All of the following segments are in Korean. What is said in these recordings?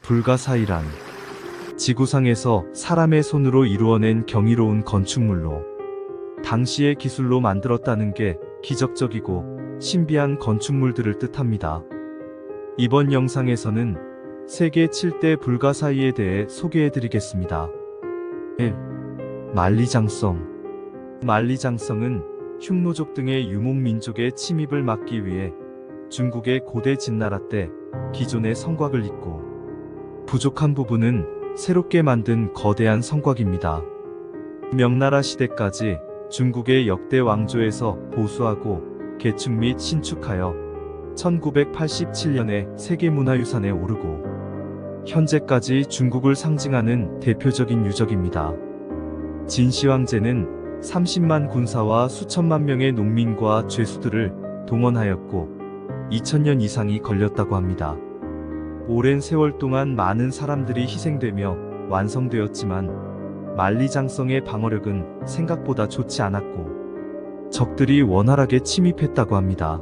불가사의란 지구상에서 사람의 손으로 이루어낸 경이로운 건축물로 당시의 기술로 만들었다는 게 기적적이고 신비한 건축물들을 뜻합니다. 이번 영상에서는 세계 7대 불가사의에 대해 소개해드리겠습니다. 1. 만리장성. 만리장성은 흉노족 등의 유목민족의 침입을 막기 위해 중국의 고대 진나라 때 기존의 성곽을 잇고 부족한 부분은 새롭게 만든 거대한 성곽입니다. 명나라 시대까지 중국의 역대 왕조에서 보수하고 개축 및 신축하여 1987년에 세계문화유산에 오르고 현재까지 중국을 상징하는 대표적인 유적입니다. 진시황제는 30만 군사와 수천만 명의 농민과 죄수들을 동원하였고 2000년 이상이 걸렸다고 합니다. 오랜 세월 동안 많은 사람들이 희생되며 완성되었지만 만리장성의 방어력은 생각보다 좋지 않았고 적들이 원활하게 침입했다고 합니다.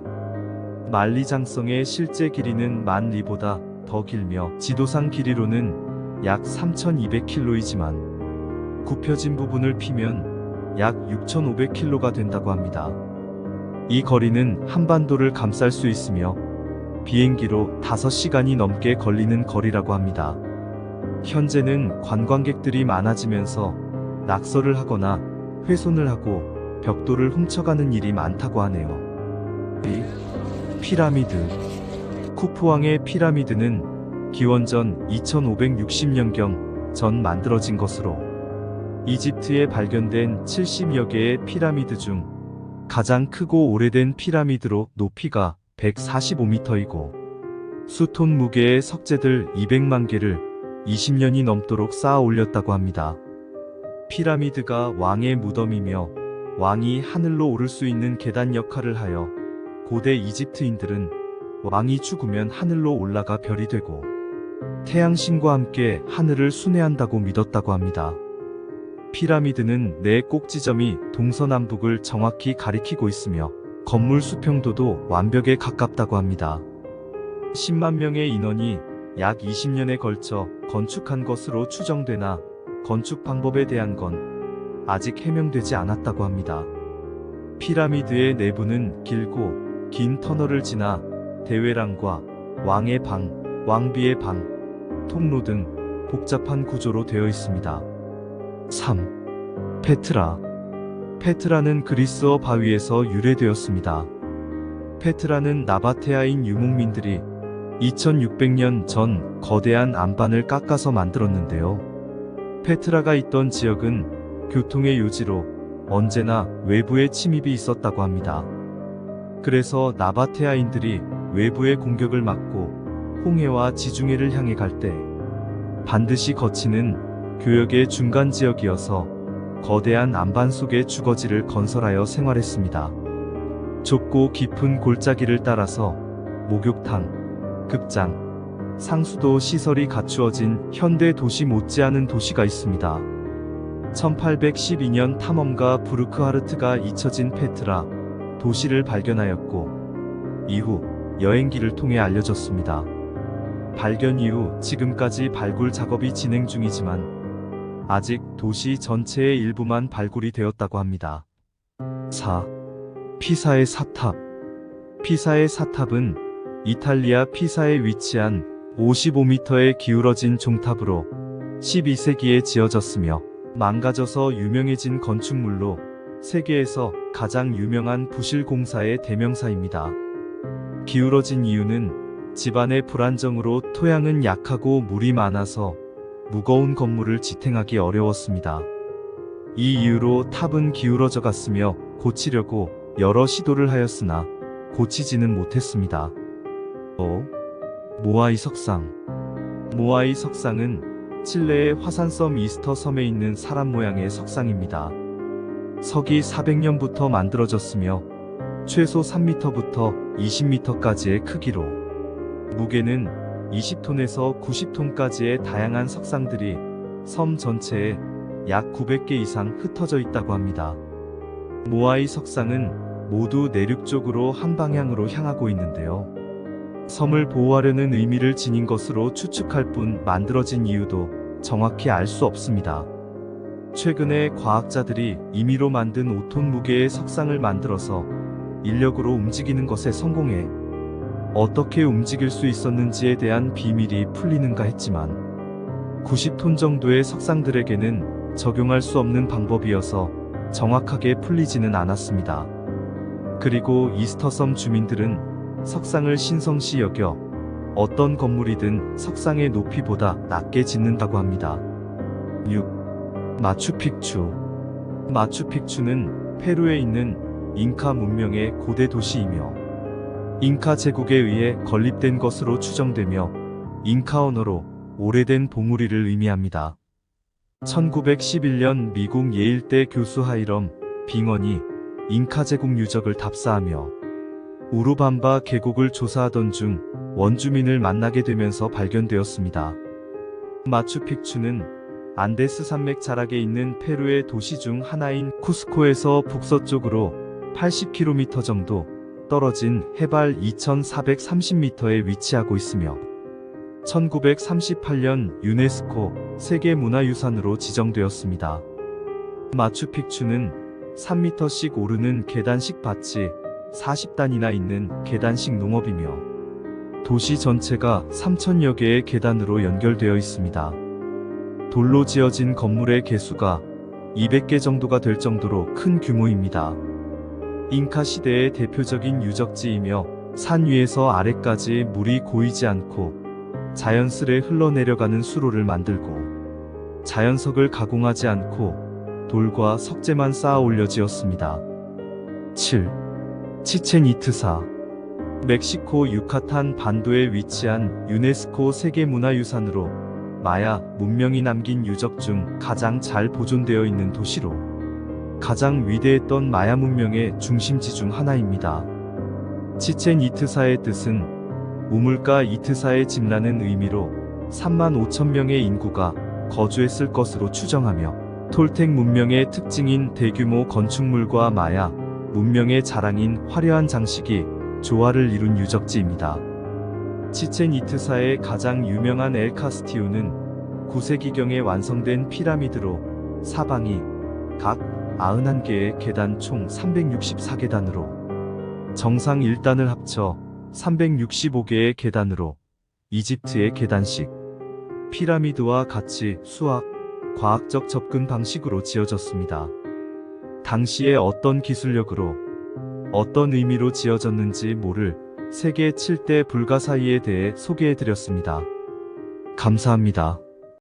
만리장성의 실제 길이는 만리보다 더 길며 지도상 길이로는 약 3200km이지만 굽혀진 부분을 피면 약 6500km가 된다고 합니다. 이 거리는 한반도를 감쌀 수 있으며 비행기로 5시간이 넘게 걸리는 거리라고 합니다. 현재는 관광객들이 많아지면서 낙서를 하거나 훼손을 하고 벽돌을 훔쳐가는 일이 많다고 하네요. 2. 피라미드. 쿠푸왕의 피라미드는 기원전 2560년경 전 만들어진 것으로 이집트에 발견된 70여 개의 피라미드 중 가장 크고 오래된 피라미드로 높이가 145m이고 수톤 무게의 석재들 200만 개를 20년이 넘도록 쌓아 올렸다고 합니다. 피라미드가 왕의 무덤이며 왕이 하늘로 오를 수 있는 계단 역할을 하여 고대 이집트인들은 왕이 죽으면 하늘로 올라가 별이 되고 태양신과 함께 하늘을 순회한다고 믿었다고 합니다. 피라미드는 네 꼭지점이 동서남북을 정확히 가리키고 있으며 건물 수평도도 완벽에 가깝다고 합니다. 10만 명의 인원이 약 20년에 걸쳐 건축한 것으로 추정되나 건축 방법에 대한 건 아직 해명되지 않았다고 합니다. 피라미드의 내부는 길고 긴 터널을 지나 대회랑과 왕의 방, 왕비의 방, 통로 등 복잡한 구조로 되어 있습니다. 3. 페트라. 페트라는 그리스어 바위에서 유래되었습니다. 페트라는 나바테아인 유목민들이 2600년 전 거대한 안반을 깎아서 만들었는데요. 페트라가 있던 지역은 교통의 요지로 언제나 외부의 침입이 있었다고 합니다. 그래서 나바테아인들이 외부의 공격을 막고 홍해와 지중해를 향해 갈 때 반드시 거치는 교역의 중간 지역이어서 거대한 안반 속에 주거지를 건설하여 생활했습니다. 좁고 깊은 골짜기를 따라서 목욕탕, 극장, 상수도 시설이 갖추어진 현대 도시 못지않은 도시가 있습니다. 1812년 탐험가 부르크하르트가 잊혀진 페트라 도시를 발견하였고 이후 여행기를 통해 알려졌습니다. 발견 이후 지금까지 발굴 작업이 진행 중이지만 아직 도시 전체의 일부만 발굴이 되었다고 합니다. 4. 피사의 사탑. 피사의 사탑은 이탈리아 피사에 위치한 55m의 기울어진 종탑으로 12세기에 지어졌으며 망가져서 유명해진 건축물로 세계에서 가장 유명한 부실 공사의 대명사입니다. 기울어진 이유는 집안의 불안정으로 토양은 약하고 물이 많아서 무거운 건물을 지탱하기 어려웠습니다. 이 이유로 탑은 기울어져 갔으며 고치려고 여러 시도를 하였으나 고치지는 못했습니다. 5. 모아이 석상. 모아이 석상은 칠레의 화산섬 이스터 섬에 있는 사람 모양의 석상입니다. 서기 400년부터 만들어졌으며 최소 3m부터 20m까지의 크기로 무게는 20톤에서 90톤까지의 다양한 석상들이 섬 전체에 약 900개 이상 흩어져 있다고 합니다. 모아이 석상은 모두 내륙 쪽으로 한 방향으로 향하고 있는데요. 섬을 보호하려는 의미를 지닌 것으로 추측할 뿐 만들어진 이유도 정확히 알 수 없습니다. 최근에 과학자들이 임의로 만든 5톤 무게의 석상을 만들어서 인력으로 움직이는 것에 성공해 어떻게 움직일 수 있었는지에 대한 비밀이 풀리는가 했지만 90톤 정도의 석상들에게는 적용할 수 없는 방법이어서 정확하게 풀리지는 않았습니다. 그리고 이스터섬 주민들은 석상을 신성시 여겨 어떤 건물이든 석상의 높이보다 낮게 짓는다고 합니다. 6. 마추픽추. 마추픽추는 페루에 있는 잉카 문명의 고대 도시이며 잉카 제국에 의해 건립된 것으로 추정되며 잉카 언어로 오래된 봉우리를 의미합니다. 1911년 미국 예일대 교수 하이럼 빙언이 잉카 제국 유적을 답사하며 우루밤바 계곡을 조사하던 중 원주민을 만나게 되면서 발견되었습니다. 마추픽추는 안데스 산맥 자락에 있는 페루의 도시 중 하나인 쿠스코에서 북서쪽으로 80km 정도 떨어진 해발 2430m에 위치하고 있으며 1938년 유네스코 세계문화유산으로 지정되었습니다. 마추픽추는 3m씩 오르는 계단식 밭이 40단이나 있는 계단식 농업이며 도시 전체가 3000여 개의 계단으로 연결되어 있습니다. 돌로 지어진 건물의 개수가 200개 정도가 될 정도로 큰 규모입니다. 잉카 시대의 대표적인 유적지이며 산 위에서 아래까지 물이 고이지 않고 자연스레 흘러내려가는 수로를 만들고 자연석을 가공하지 않고 돌과 석재만 쌓아 올려 지었습니다. 7. 치첸 이트사. 멕시코 유카탄 반도에 위치한 유네스코 세계문화유산으로 마야 문명이 남긴 유적 중 가장 잘 보존되어 있는 도시로 가장 위대했던 마야 문명의 중심지 중 하나입니다. 치첸 이트사의 뜻은 우물가 이트사의 집라는 의미로 35,000명의 인구가 거주했을 것으로 추정하며 톨텍 문명의 특징인 대규모 건축물과 마야 문명의 자랑인 화려한 장식이 조화를 이룬 유적지입니다. 치첸 이트사의 가장 유명한 엘 카스티우는 9세기경에 완성된 피라미드로 사방이 각 91개의 계단 총 364계단으로 정상 1단을 합쳐 365개의 계단으로 이집트의 계단식 피라미드와 같이 수학, 과학적 접근 방식으로 지어졌습니다. 당시에 어떤 기술력으로 어떤 의미로 지어졌는지 모를 세계 7대 불가사의에 대해 소개해드렸습니다. 감사합니다.